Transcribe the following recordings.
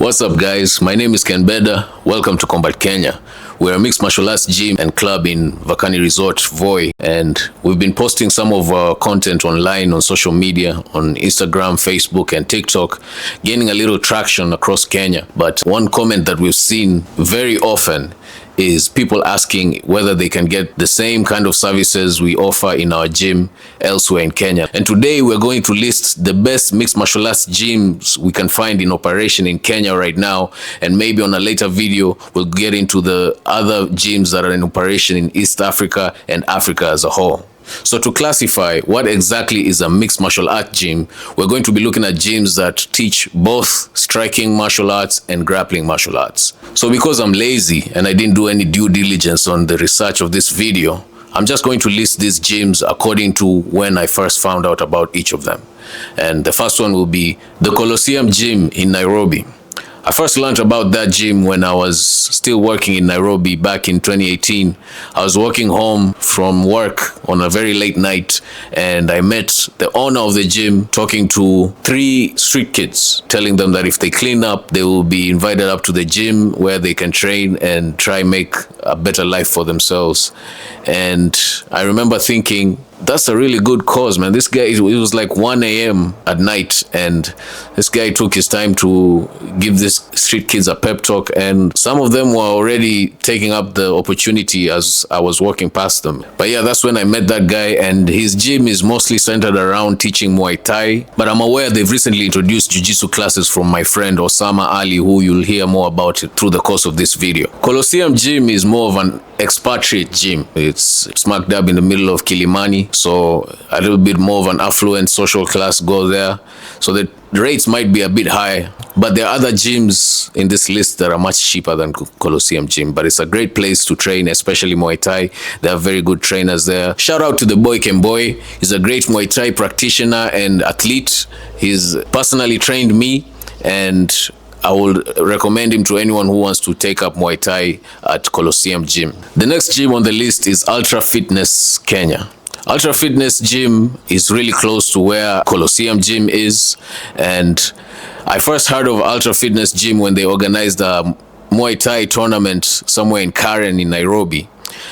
What's up, guys? My name is Ken Beda. Welcome to Combat Kenya. We're a mixed martial arts gym and club in Vakani Resort, Voi, and we've been posting some of our content online on social media, on Instagram, Facebook, and TikTok, gaining a little traction across Kenya. But one comment that we've seen very often is people asking whether they can get the same kind of services we offer in our gym elsewhere in Kenya. And today we're going to list the best mixed martial arts gyms we can find in operation in Kenya right now. And maybe on a later video, we'll get into the other gyms that are in operation in East Africa and Africa as a whole. So to classify what exactly is a mixed martial art gym, we're going to be looking at gyms that teach both striking martial arts and grappling martial arts. So because I'm lazy and I didn't do any due diligence on the research of this video, I'm just going to list these gyms according to when I first found out about each of them. And the first one will be the Coliseum Gym in Nairobi. I first learned about that gym when I was still working in Nairobi back in 2018. I was walking home from work on a very late night and I met the owner of the gym talking to 3 street kids, telling them that if they clean up, they will be invited up to the gym where they can train and try make a better life for themselves. And I remember thinking, that's a really good cause, man. This guy, it was like 1 a.m. at night, and this guy took his time to give these street kids a pep talk, and some of them were already taking up the opportunity as I was walking past them. But yeah, that's when I met that guy, and his gym is mostly centered around teaching Muay Thai, but I'm aware they've recently introduced Jiu-Jitsu classes from my friend Osama Ali, who you'll hear more about it through the course of this video. Coliseum Gym is more of an expatriate gym. It's smack dab in the middle of Kilimani, so a little bit more of an affluent social class go there. So the rates might be a bit high, but there are other gyms in this list that are much cheaper than Coliseum Gym, but it's a great place to train, especially Muay Thai. They have very good trainers there. Shout out to the boy Kemboy. He's a great Muay Thai practitioner and athlete. He's personally trained me, and I would recommend him to anyone who wants to take up Muay Thai at Coliseum Gym. The next gym on the list is Ultra Fitness Kenya. Ultra Fitness Gym is really close to where Coliseum Gym is, and I first heard of Ultra Fitness Gym when they organized a Muay Thai tournament somewhere in Karen in Nairobi,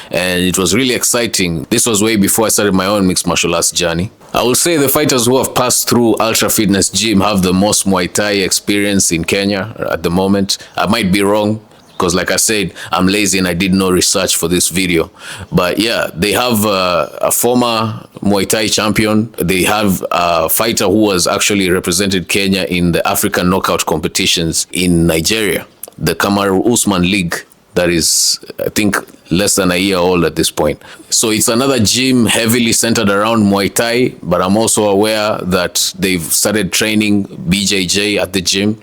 and it was really exciting. This was way before I started my own mixed martial arts journey. I will say the fighters who have passed through Ultra Fitness Gym have the most Muay Thai experience in Kenya at the moment. I might be wrong, because like I said, I'm lazy and I did no research for this video. But yeah, they have a former Muay Thai champion. They have a fighter who has actually represented Kenya in the African knockout competitions in Nigeria, the Kamaru Usman League. That is, I think, less than a year old at this point. So it's another gym heavily centered around Muay Thai, but I'm also aware that they've started training BJJ at the gym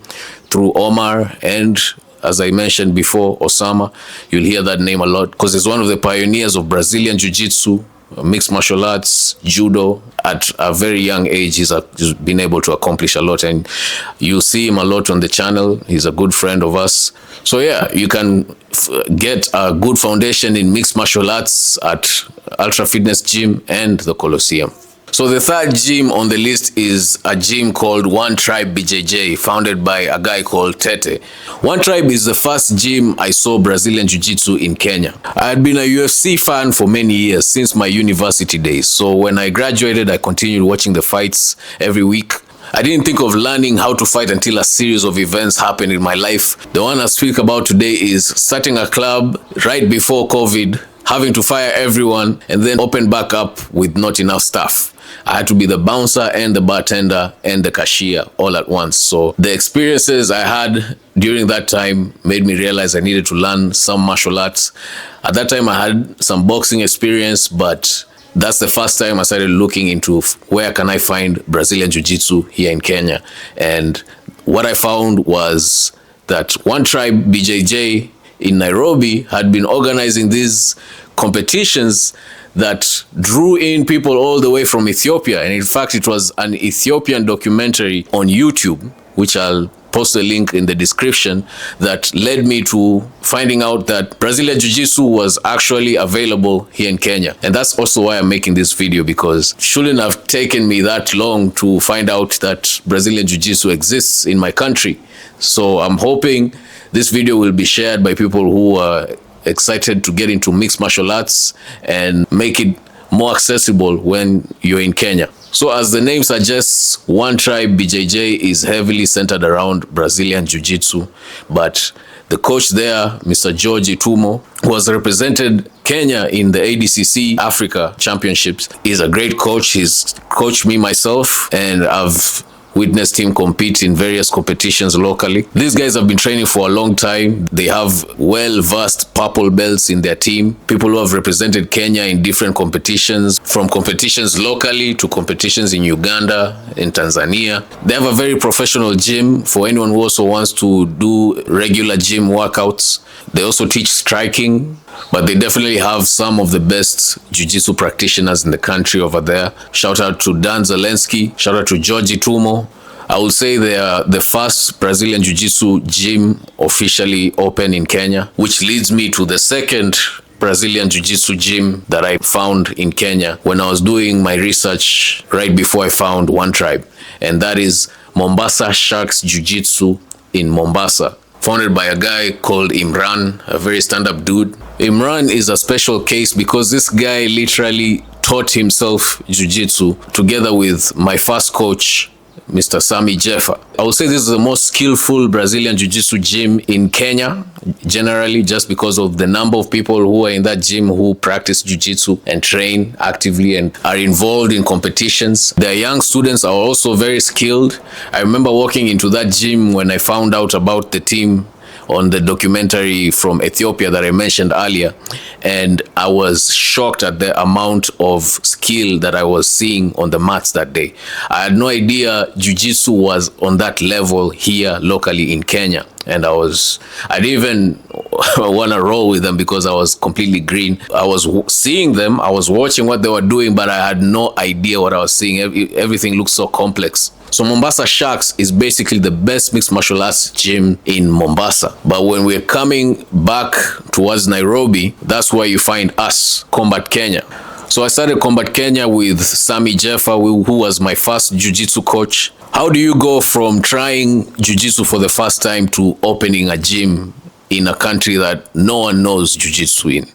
through Omar, and as I mentioned before, Osama. You'll hear that name a lot because he's one of the pioneers of Brazilian Jiu-Jitsu, mixed martial arts, judo. At a very young age, he's been able to accomplish a lot, and you see him a lot on the channel. He's a good friend of us. So yeah, you can get a good foundation in mixed martial arts at Ultra Fitness Gym and the Coliseum. So the third gym on the list is a gym called Tribe BJJ, founded by a guy called Tete. Tribe is the first gym I saw Brazilian Jiu-Jitsu in Kenya. I had been a UFC fan for many years, since my university days. So when I graduated, I continued watching the fights every week. I didn't think of learning how to fight until a series of events happened in my life. The one I speak about today is starting a club right before COVID, having to fire everyone, and then open back up with not enough staff. I had to be the bouncer and the bartender and the cashier all at once. So the experiences I had during that time made me realize I needed to learn some martial arts. At that time, I had some boxing experience, but that's the first time I started looking into where can I find Brazilian Jiu-Jitsu here in Kenya. And what I found was that Tribe BJJ in Nairobi had been organizing these competitions that drew in people all the way from Ethiopia. And in fact, it was an Ethiopian documentary on YouTube, which I'll post a link in the description that led me to finding out that Brazilian Jiu-Jitsu was actually available here in Kenya. And that's also why I'm making this video, because it shouldn't have taken me that long to find out that Brazilian Jiu-Jitsu exists in my country. So I'm hoping this video will be shared by people who are excited to get into mixed martial arts and make it more accessible when you're in Kenya. So as the name suggests, One Tribe BJJ is heavily centered around Brazilian Jiu-Jitsu, but the coach there, Mr. George Itumo, who has represented Kenya in the ADCC Africa Championships, is a great coach. He's coached me myself, and I've witnessed him compete in various competitions locally. These guys have been training for a long time. They have well-versed purple belts in their team, people who have represented Kenya in different competitions, from competitions locally to competitions in Uganda, in Tanzania. They have a very professional gym for anyone who also wants to do regular gym workouts. They also teach striking, but they definitely have some of the best jiu-jitsu practitioners in the country over there. Shout out to Dan Zelensky, shout out to George Itumo. I would say they are the first Brazilian Jiu-Jitsu gym officially open in Kenya, which leads me to the second Brazilian Jiu-Jitsu gym that I found in Kenya when I was doing my research right before I found One Tribe, and that is Mombasa Sharks Jiu-Jitsu in Mombasa, founded by a guy called Imran, a very stand-up dude. Imran is a special case because this guy literally taught himself jiu-jitsu together with my first coach, Mr. Sammy Jeffa. I would say this is the most skillful Brazilian Jiu-Jitsu gym in Kenya, generally, just because of the number of people who are in that gym who practice Jiu-Jitsu and train actively and are involved in competitions. Their young students are also very skilled. I remember walking into that gym when I found out about the team on the documentary from Ethiopia that I mentioned earlier, and I was shocked at the amount of skill that I was seeing on the mats that day. I had no idea Jiu-Jitsu was on that level here locally in Kenya, and I didn't even want to roll with them because I was completely green. I was seeing them, I was watching what they were doing, but I had no idea what I was seeing. Everything looked so complex. So Mombasa Sharks is basically the best mixed martial arts gym in Mombasa. But when we're coming back towards Nairobi, that's where you find us, Combat Kenya. So I started Combat Kenya with Sammy Jeffa, who was my first jiu-jitsu coach. How do you go from trying jiu-jitsu for the first time to opening a gym in a country that no one knows jiu-jitsu in?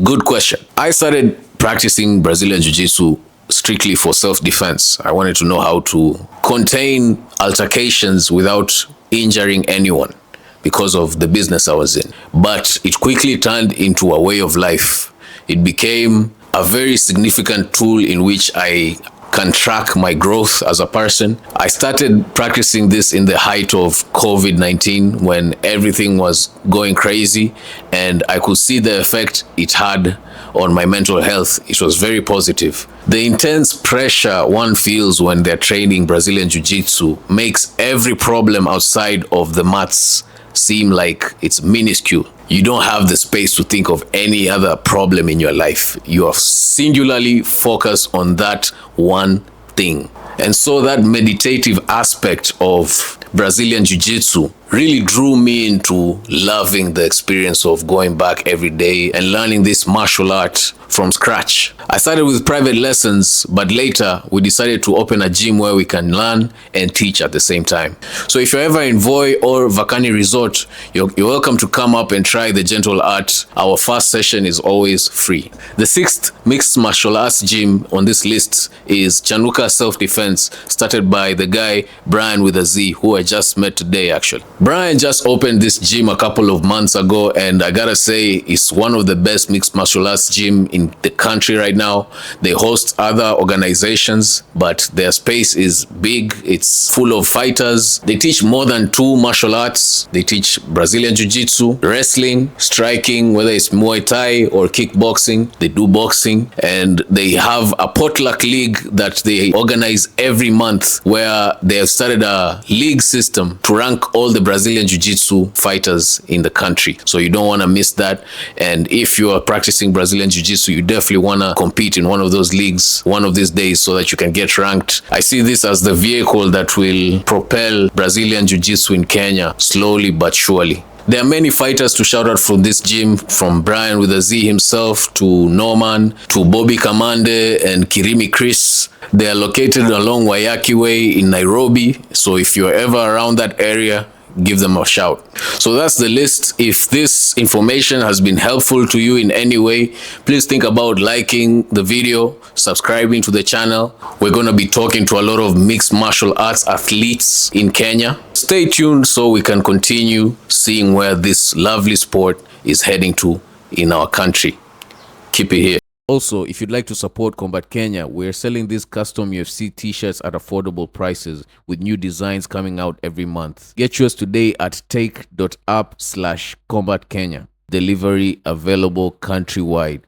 Good question. I started practicing Brazilian jiu-jitsu strictly for self-defense. I wanted to know how to contain altercations without injuring anyone because of the business I was in. But it quickly turned into a way of life. It became a very significant tool in which I can track my growth as a person. I started practicing this in the height of COVID-19 when everything was going crazy, and I could see the effect it had on my mental health. It was very positive. The intense pressure one feels when they're training Brazilian Jiu-Jitsu makes every problem outside of the mats seem like it's minuscule. You don't have the space to think of any other problem in your life. You are singularly focused on that one thing. And so that meditative aspect of Brazilian Jiu-Jitsu really drew me into loving the experience of going back every day and learning this martial art from scratch. I started with private lessons, but later we decided to open a gym where we can learn and teach at the same time. So if you're ever in Voi or Vakani Resort, you're welcome to come up and try the gentle art. Our first session is always free. The sixth mixed martial arts gym on this list is Chanuka Self-Defense, started by the guy Brian with a Z, who I just met today actually. Brian just opened this gym a couple of months ago, and I gotta say it's one of the best mixed martial arts gym in the country right now. They host other organizations, but their space is big. It's full of fighters. They teach more than 2 martial arts. They teach Brazilian Jiu-Jitsu, wrestling, striking, whether it's Muay Thai or kickboxing. They do boxing, and they have a potluck league that they organize every month where they have started a league system to rank all the Brazilian Jiu-Jitsu fighters in the country. So you don't want to miss that. And if you are practicing Brazilian Jiu-Jitsu, you definitely want to compete in one of those leagues one of these days so that you can get ranked. I see this as the vehicle that will propel Brazilian Jiu-Jitsu in Kenya slowly but surely. There are many fighters to shout out from this gym, from Brian with a Z himself, to Norman, to Bobby Kamande and Kirimi Chris. They are located along Wayaki Way in Nairobi. So if you're ever around that area, give them a shout. So that's the list. If this information has been helpful to you in any way, please think about liking the video, subscribing to the channel. We're going to be talking to a lot of mixed martial arts athletes in Kenya. Stay tuned so we can continue seeing where this lovely sport is heading to in our country. Keep it here. Also, if you'd like to support Combat Kenya, we're selling these custom UFC t-shirts at affordable prices with new designs coming out every month. Get yours today at take.app/Combat Kenya. Delivery available countrywide.